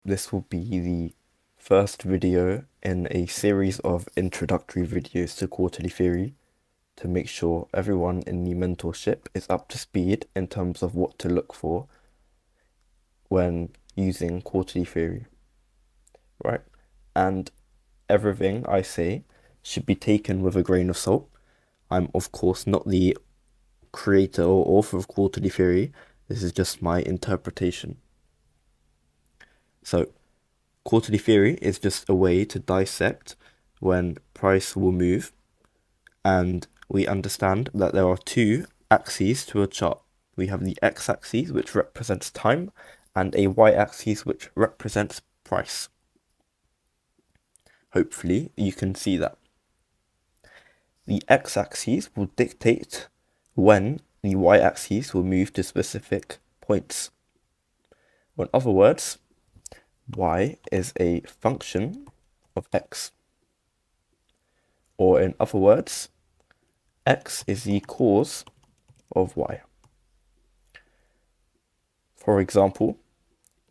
This will be the first video in a series of introductory videos to quarterly theory to make sure everyone in the mentorship is up to speed in terms of what to look for when using quarterly theory, right? And everything I say should be taken with a grain of salt. I'm, of course, not the creator or author of quarterly theory. This is just my interpretation. So, quarterly theory is just a way to dissect when price will move, and we understand that there are two axes to a chart. We have the x-axis, which represents time, and a y-axis, which represents price. Hopefully, you can see that. The x-axis will dictate when the y-axis will move to specific points. Or in other words, y is a function of x. Or in other words, x is the cause of y. For example,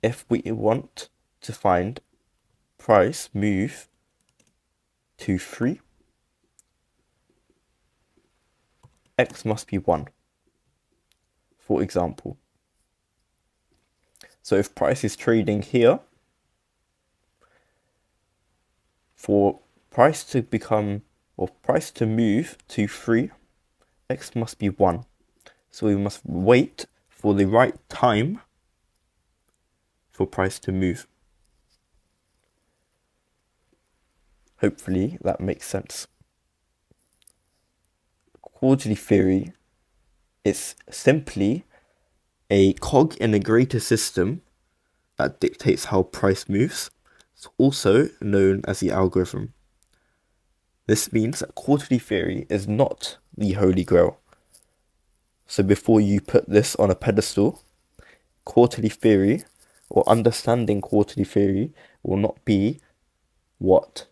if we want to find price move to 3, x must be 1, for example. So if price is trading here, for price to become, or price to move to 3, x must be 1. So we must wait for the right time for price to move. Hopefully that makes sense. Quarterly theory is simply a cog in a greater system that dictates how price moves. It's also known as the algorithm. This means that quarterly theory is not the holy grail. So before you put this on a pedestal, quarterly theory or understanding quarterly theory will not be what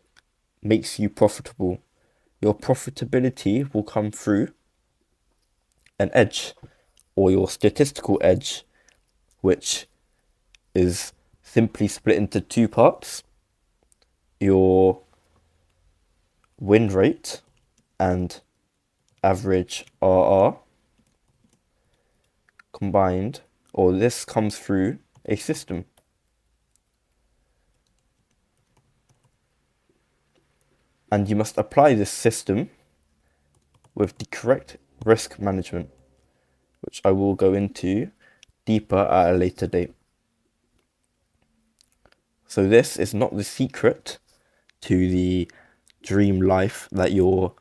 makes you profitable. Your profitability will come through an edge, or your statistical edge, which is simply split into two parts: your win rate and average RR combined, or this comes through a system. And you must apply this system with the correct risk management, which I will go into deeper at a later date. So this is not the secret to the dream life that you're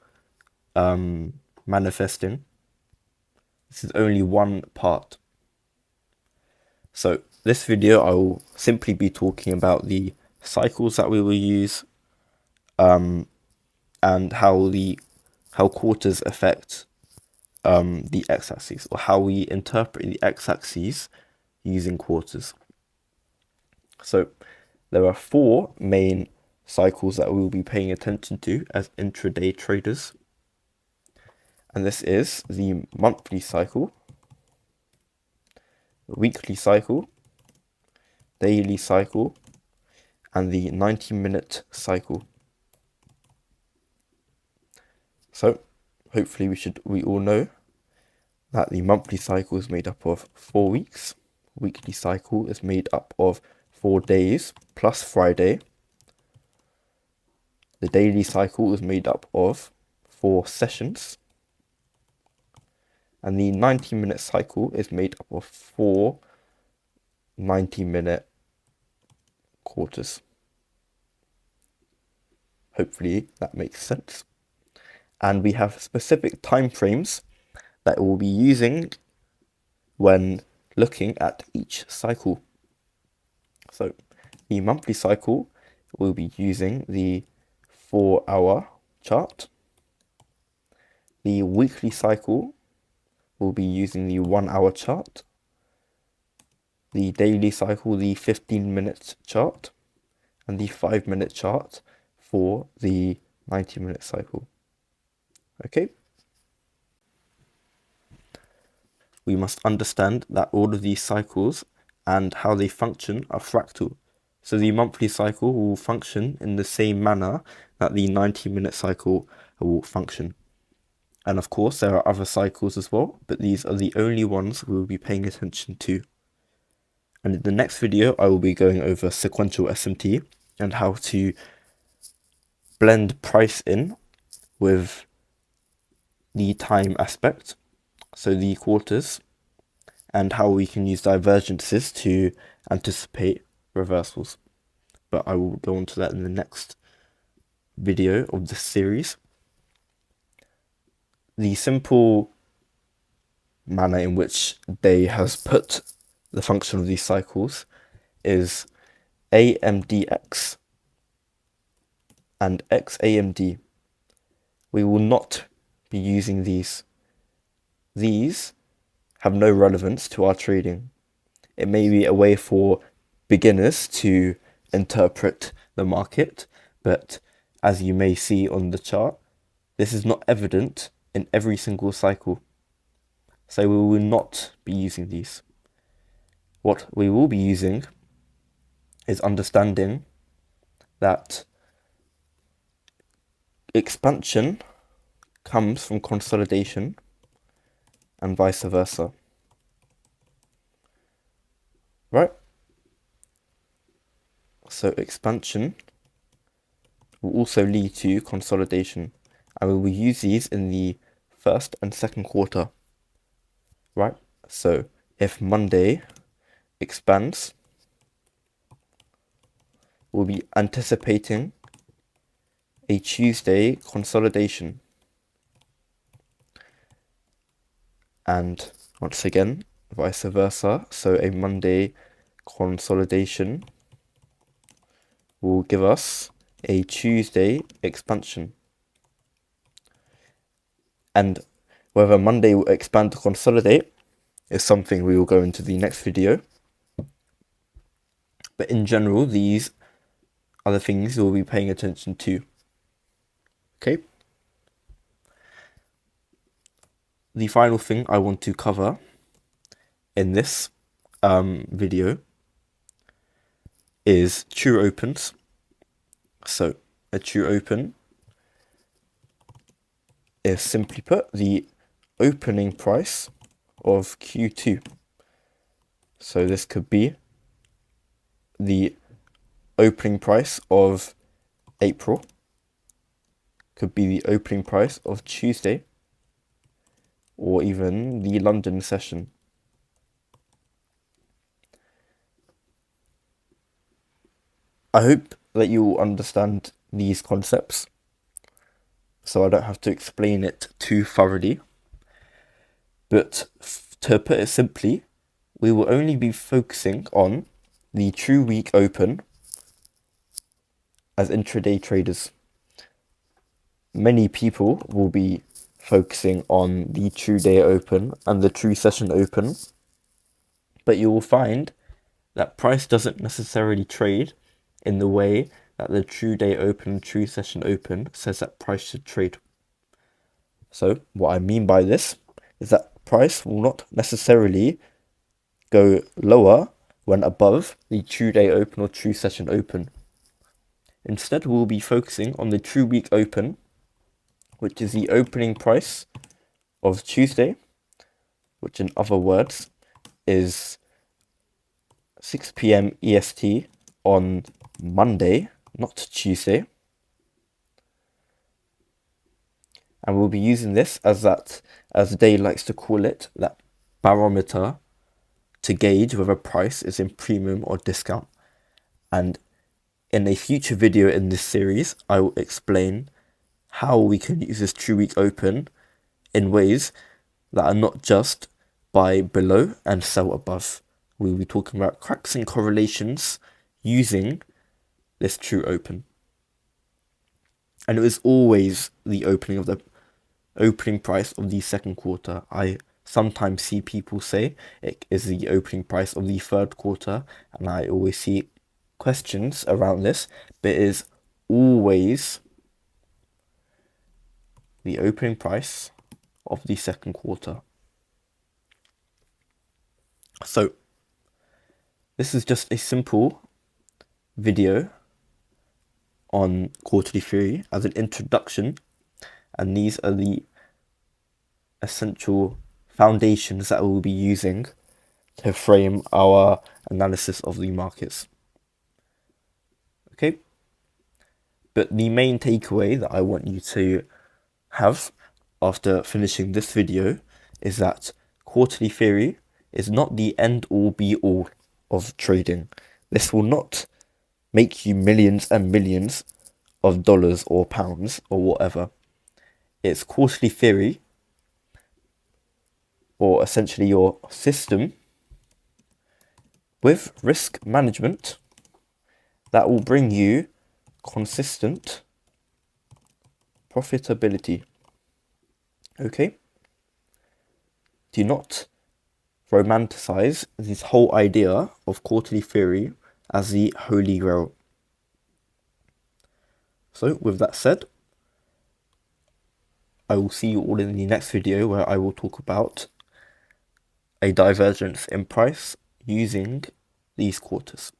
manifesting. This is only one part. So this video I will simply be talking about the cycles that we will use, and how quarters affect the x-axis, or how we interpret the x-axis using quarters. So there are 4 main cycles that we will be paying attention to as intraday traders. And this is the monthly cycle, weekly cycle, daily cycle, and the 90-minute cycle. So hopefully we all know that the monthly cycle is made up of 4 weeks. Weekly cycle is made up of 4 days plus Friday. The daily cycle is made up of 4 sessions. And the 90-minute cycle is made up of 4 90-minute quarters. Hopefully that makes sense. And we have specific time frames that we'll be using when looking at each cycle. So the monthly cycle, we'll be using the 4-hour chart. The weekly cycle, we'll be using the 1-hour chart. The daily cycle, the 15-minute chart, and the 5-minute chart for the 90-minute cycle. Okay? We must understand that all of these cycles and how they function are fractal. So the monthly cycle will function in the same manner that the 90-minute cycle will function. And of course, there are other cycles as well, but these are the only ones we will be paying attention to. And in the next video, I will be going over sequential SMT and how to blend price in with the time aspect, so the quarters, and how we can use divergences to anticipate reversals. But I will go on to that in the next video of this series. The simple manner in which Daye has put the function of these cycles is AMDX and XAMD. We will not be using these. These have no relevance to our trading. It may be a way for beginners to interpret the market, but as you may see on the chart, this is not evident in every single cycle. So we will not be using these. What we will be using is understanding that expansion comes from consolidation and vice versa. Right? So expansion will also lead to consolidation, and we will use these in the first and second quarter. Right? So if Monday expands, we'll be anticipating a Tuesday consolidation. And once again, vice versa. So a Monday consolidation will give us a Tuesday expansion. And whether Monday will expand to consolidate is something we will go into the next video. But in general, these are the things you'll be paying attention to. Okay? The final thing I want to cover in this video is true opens. So a true open is simply put the opening price of Q2. So this could be the opening price of April, could be the opening price of Tuesday, or even the London session. I hope that you will understand these concepts, so I don't have to explain it too thoroughly. But to put it simply, we will only be focusing on the true week open as intraday traders. Many people will be focusing on the true day open and the true session open, but you will find that price doesn't necessarily trade in the way that the true day open and true session open says that price should trade. So what I mean by this is that price will not necessarily go lower when above the true day open or true session open. Instead, we'll be focusing on the true week open, which is the opening price of Tuesday, which in other words is 6 p.m. EST on Monday, not Tuesday. And we'll be using this as Daye likes to call it, that barometer to gauge whether price is in premium or discount. And in a future video in this series, I will explain how we can use this true week open in ways that are not just buy below and sell above. We'll be talking about cracks and correlations using this true open. And it was always the opening price of the second quarter. I sometimes see people say it is the opening price of the third quarter, and I always see questions around this, but it is always the opening price of the second quarter. So this is just a simple video on quarterly theory as an introduction, and these are the essential foundations that we'll be using to frame our analysis of the markets. Okay? But the main takeaway that I want you to have after finishing this video is that quarterly theory is not the end all be all of trading. This will not make you millions and millions of dollars or pounds or whatever. It's quarterly theory, or essentially your system with risk management, that will bring you consistent profitability. Okay? Do not romanticize this whole idea of quarterly theory as the holy grail. So with that said, I will see you all in the next video where I will talk about a divergence in price using these quarters.